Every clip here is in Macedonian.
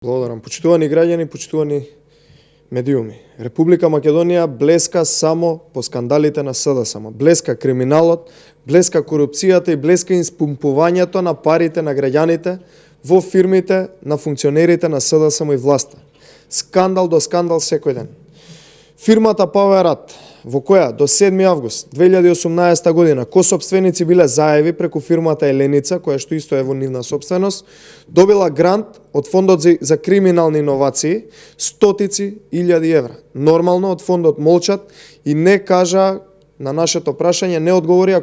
Благодарам. Почитувани граѓани, почитувани медиуми. Република Македонија блеска само по скандалите на СДСМ. Блеска криминалот, блеска корупцијата и блеска испумпувањето на парите на граѓаните во фирмите на функционерите на СДСМ и власта. Скандал до скандал секој ден. Фирмата Паверат, во која до 7 август 2018 година косопственици биле заеви преку фирмата Еленица, која што исто е во нивна собственост, добила грант од Фондот за криминални иновации стотици илјади евра. Нормално од фондот молчат и не кажа на нашето прашање, не одговорија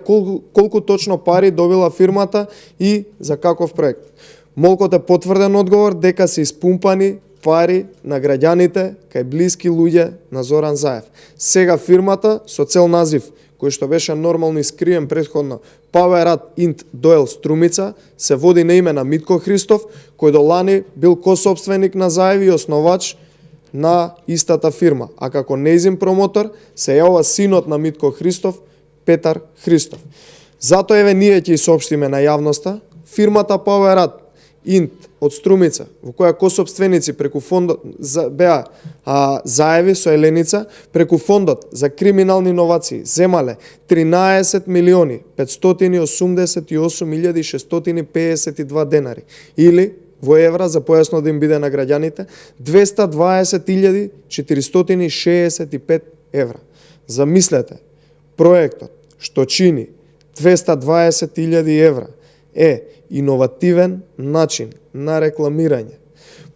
колку точно пари добила фирмата и за каков проект. Молкот е потврден одговор дека се испумпани пари на граѓаните кај блиски луѓе на Зоран Заев. Сега фирмата со цел назив, кој што беше нормално искриен претходно, Паверат Инт Доел Струмица, се води на име на Митко Христов, кој до лани бил косопственик на Заев и основач на истата фирма, а како нејзин промотор се јавува синот на Митко Христов, Петар Христов. Затоа еве ние ќе соопштиме на јавноста, фирмата Паверат Инт од Струмица, во која косопственици преку фондот беа заеви со Еленица, преку фондот за криминални иновации земале 13 милиони 588 652 денари, или во евра, за појасно да им биде на граѓаните, 220 465 евра. Замислете, проектот што чини 220.000 евра е иновативен начин на рекламирање.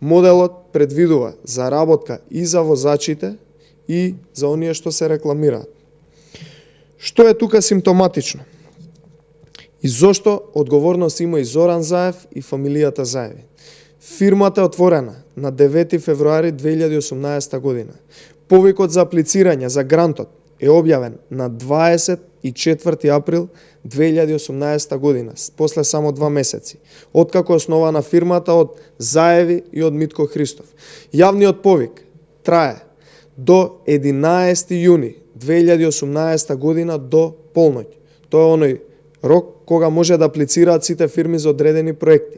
Моделот предвидува заработка и за возачите и за оние што се рекламираат. Што е тука симптоматично? И зошто одговорност има и Зоран Заев и фамилијата Заеви? Фирмата е отворена на 9 февруари 2018 година. Повикот за аплицирање за грантот е објавен на 24 април 2018 година, после само 2 месеци, откако е основана фирмата од Заеви и од Митко Христов. Јавниот повик трае до 11 јуни 2018 година до полноќ. Тоа е оној рок кога може да аплицираат сите фирми за одредени проекти.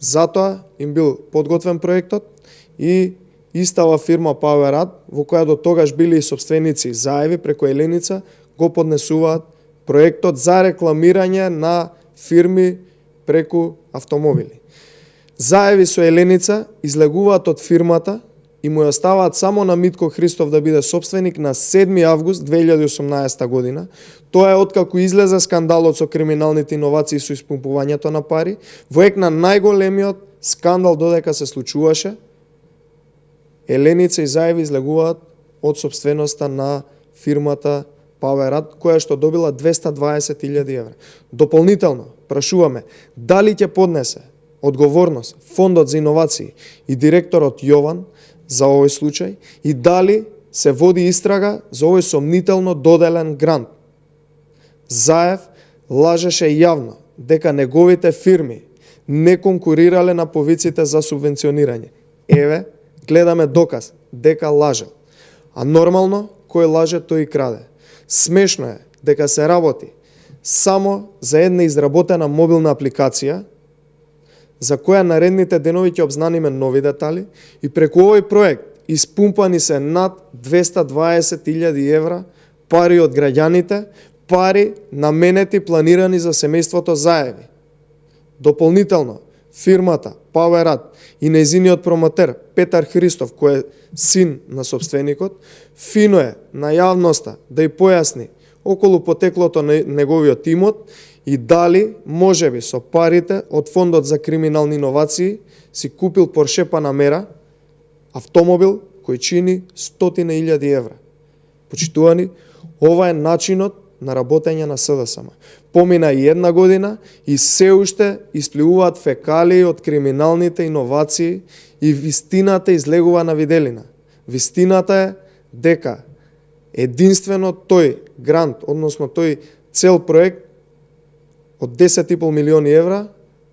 Затоа им бил подготвен проектот и истава фирма Паверат, во која до тогаш били и собственици Заеви преку Еленица, го поднесуваат проектот за рекламирање на фирми преку автомобили. Заеви со Еленица излегуваат од фирмата и му ја оставаат само на Митко Христов да биде собственик на 7 август 2018 година. Тоа е откако излезе скандалот со криминалните иновации со испумпувањето на пари, во ек на најголемиот скандал додека се случуваше. Еленица и Заеви излегуваат од собственоста на фирмата Паверат, која што добила 220.000 евра. Дополнително прашуваме дали ќе поднесе одговорност Фондот за иновации и директорот Јован за овој случај и дали се води истрага за овој сомнително доделен грант. Заев лажеше јавно дека неговите фирми не конкурирале на повиците за субвенционирање. Еве, гледаме доказ дека лажел. А нормално, кој лаже, тој и краде. Смешно е дека се работи само за една изработена мобилна апликација, за која наредните денови ќе обзнаниме нови детали и преку овој проект испумпани се над 220.000 евра пари од граѓаните, пари наменети планирани за семејството Заеви. Дополнително, фирмата Паверат и нејзиниот промотер Петар Христов, кој е син на собственикот, фино е на јавноста да и појасни околу потеклото на неговиот имот и дали можеби со парите од Фондот за криминални иновации си купил Порше Панамера, автомобил кој чини 100.000 евра. Почитувани, ова е начинот на работење на СДСМ. Помина и една година и се уште испливуваат фекалии од криминалните иновации и вистината излегува на виделина. Вистината е дека единствено тој грант, односно тој цел проект од 10,5 милиони евра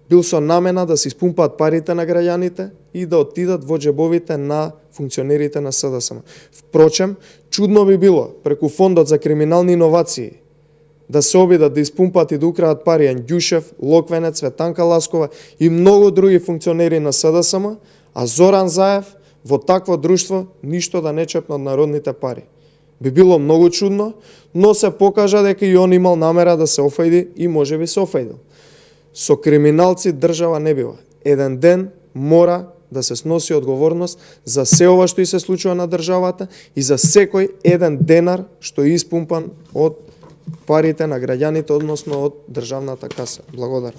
бил со намена да се испумпаат парите на граѓаните и да отидат во џебовите на функционерите на СДСМ. Впрочем, чудно би било преку Фондот за криминални иновации да се обидат да испумпаат и да украдат пари Ѓушев, Локвенец, Светанка Ласкова и многу други функционери на СДСМ, А Зоран Заев во такво друштво ништо да не чепна од народните пари. Би било многу чудно, но се покажа дека и он имал намера да се офајди и можеби се офајдил. Со криминалци држава не бива. Еден ден мора да се сноси одговорност за се ова што и се случува на државата и за секој еден денар што е испумпан од парите на граѓаните, односно од државната каса. Благодарам.